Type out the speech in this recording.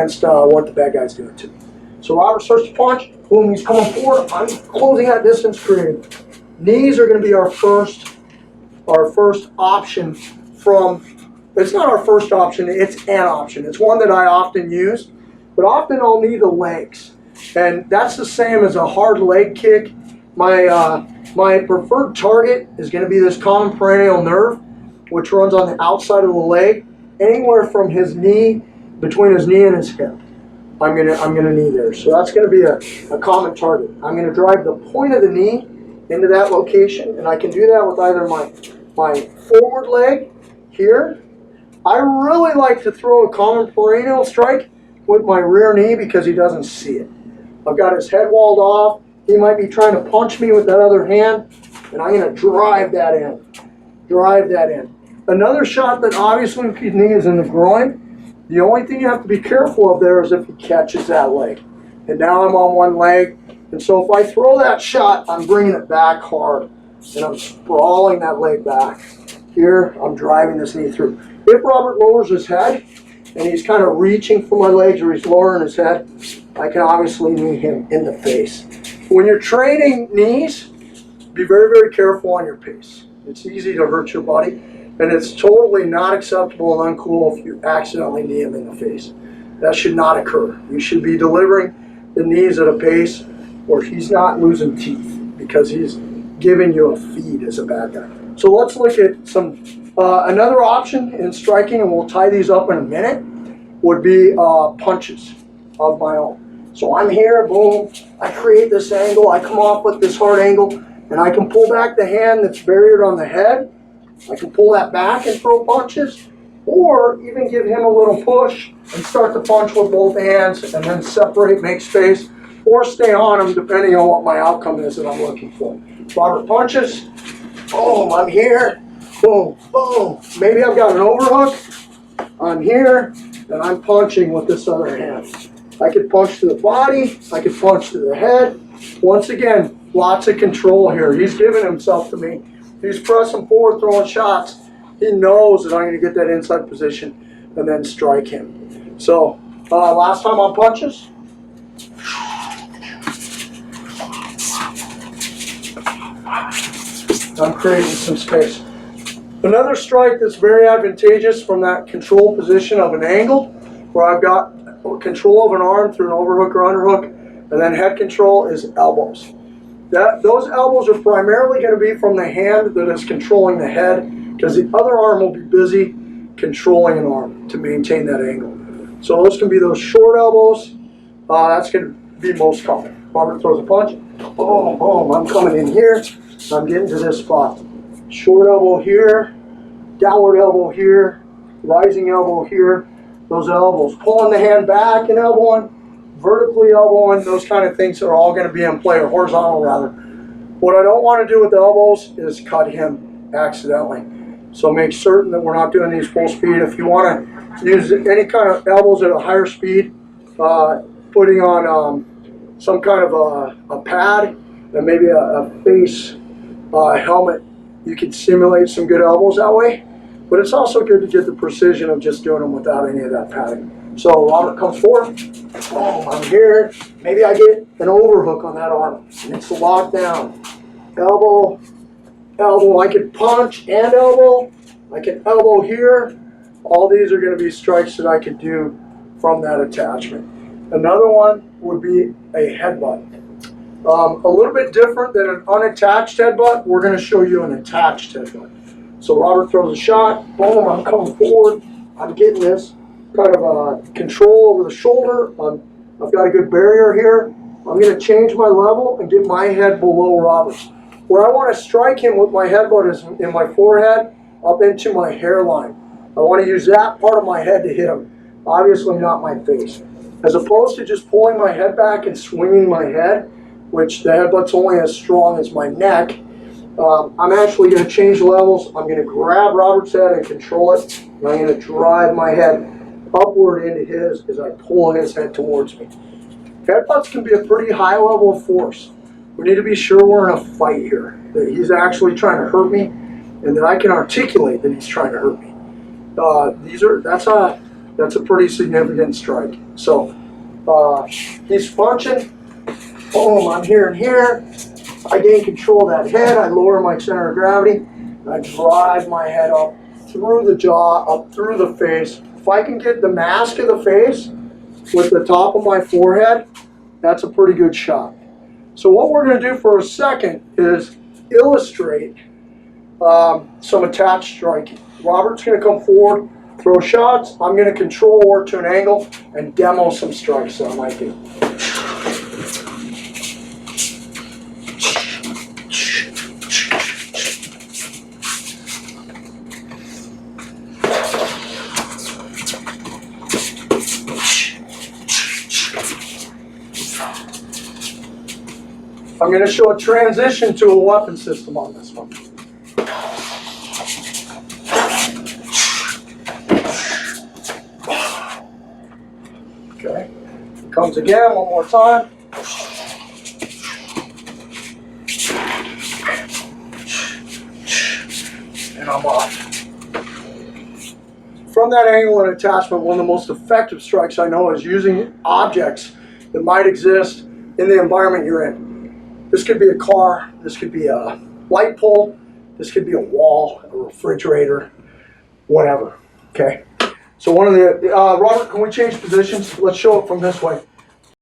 against what the bad guy's doing to me. So Robert starts to punch. Boom, he's coming forward. I'm closing that distance created. Knees are going to be our first option from, it's not our first option, it's an option. It's one that I often use, but often I'll knee the legs. And that's the same as a hard leg kick. My preferred target is going to be this common peroneal nerve, which runs on the outside of the leg, anywhere from his knee, between his knee and his hip. I'm gonna knee there. So that's gonna be a common target. I'm gonna drive the point of the knee into that location, and I can do that with either my forward leg here. I really like to throw a common peroneal strike with my rear knee because he doesn't see it. I've got his head walled off. He might be trying to punch me with that other hand, and I'm gonna drive that in. Drive that in. Another shot that obviously with his knee is in the groin. The only thing you have to be careful of there is if he catches that leg. And now I'm on one leg. And so if I throw that shot, I'm bringing it back hard. And I'm sprawling that leg back. Here, I'm driving this knee through. If Robert lowers his head, and he's kind of reaching for my legs, or he's lowering his head, I can obviously knee him in the face. When you're training knees, be very, very careful on your pace. It's easy to hurt your body. And it's totally not acceptable and uncool if you accidentally knee him in the face. That should not occur. You should be delivering the knees at a pace where he's not losing teeth because he's giving you a feed as a bad guy. So let's look at some, another option in striking, and we'll tie these up in a minute, would be punches of my own. So I'm here, boom, I create this angle, I come off with this hard angle, and I can pull back the hand that's buried on the head. I can pull that back and throw punches, or even give him a little push and start to punch with both hands and then separate, make space, or stay on him depending on what my outcome is that I'm looking for. Robert punches, boom, I'm here, boom, boom. Maybe I've got an overhook, I'm here, and I'm punching with this other hand. I could punch to the body, I could punch to the head. Once again, lots of control here. He's giving himself to me. He's pressing forward, throwing shots. He knows that I'm going to get that inside position and then strike him. So, last time on punches. I'm creating some space. Another strike that's very advantageous from that control position of an angle, where I've got control of an arm through an overhook or underhook, and then head control, is elbows. Those elbows are primarily going to be from the hand that is controlling the head, because the other arm will be busy controlling an arm to maintain that angle. So those can be those short elbows. That's going to be most common. Robert throws a punch. Boom, boom. I'm coming in here. I'm getting to this spot. Short elbow here. Downward elbow here. Rising elbow here. Those elbows. Pulling the hand back and elbowing. Vertically elbowing, those kind of things are all going to be in play, or horizontal rather. What I don't want to do with the elbows is cut him accidentally. So make certain that we're not doing these full speed. If you want to use any kind of elbows at a higher speed, putting on some kind of a pad and maybe a face helmet, you can simulate some good elbows that way. But it's also good to get the precision of just doing them without any of that padding. So Robert comes forward. Boom, I'm here. Maybe I get an overhook on that arm. And it's locked down. Elbow, elbow. I can punch and elbow. I can elbow here. All these are going to be strikes that I could do from that attachment. Another one would be a headbutt. A little bit different than an unattached headbutt. We're going to show you an attached headbutt. So Robert throws a shot. Boom, I'm coming forward. I'm getting this kind of control over the shoulder. I've got a good barrier here. I'm going to change my level and get my head below Robert's. Where I want to strike him with my headbutt is in my forehead up into my hairline. I want to use that part of my head to hit him. Obviously not my face. As opposed to just pulling my head back and swinging my head, which the headbutt's only as strong as my neck, I'm actually going to change levels. I'm going to grab Robert's head and control it. And I'm going to drive my head upward into his as I pull his head towards me. Headbutts can be a pretty high level of force. We need to be sure we're in a fight here, that he's actually trying to hurt me, and that I can articulate that he's trying to hurt me. That's That's a pretty significant strike. So he's punching. Boom, I'm here and here. I gain control of that head. I lower my center of gravity. I drive my head up through the jaw, up through the face. If I can get the mask of the face with the top of my forehead, that's a pretty good shot. So what we're going to do for a second is illustrate some attached striking. Robert's going to come forward, throw shots. I'm going to control work to an angle and demo some strikes that I might do. I'm going to show a transition to a weapon system on this one. Okay, comes again one more time. And I'm off. From that angle and attachment, one of the most effective strikes I know is using objects that might exist in the environment you're in. This could be a car, this could be a light pole, this could be a wall, a refrigerator, whatever, okay? So one of the, Robert, can we change positions? Let's show it from this way.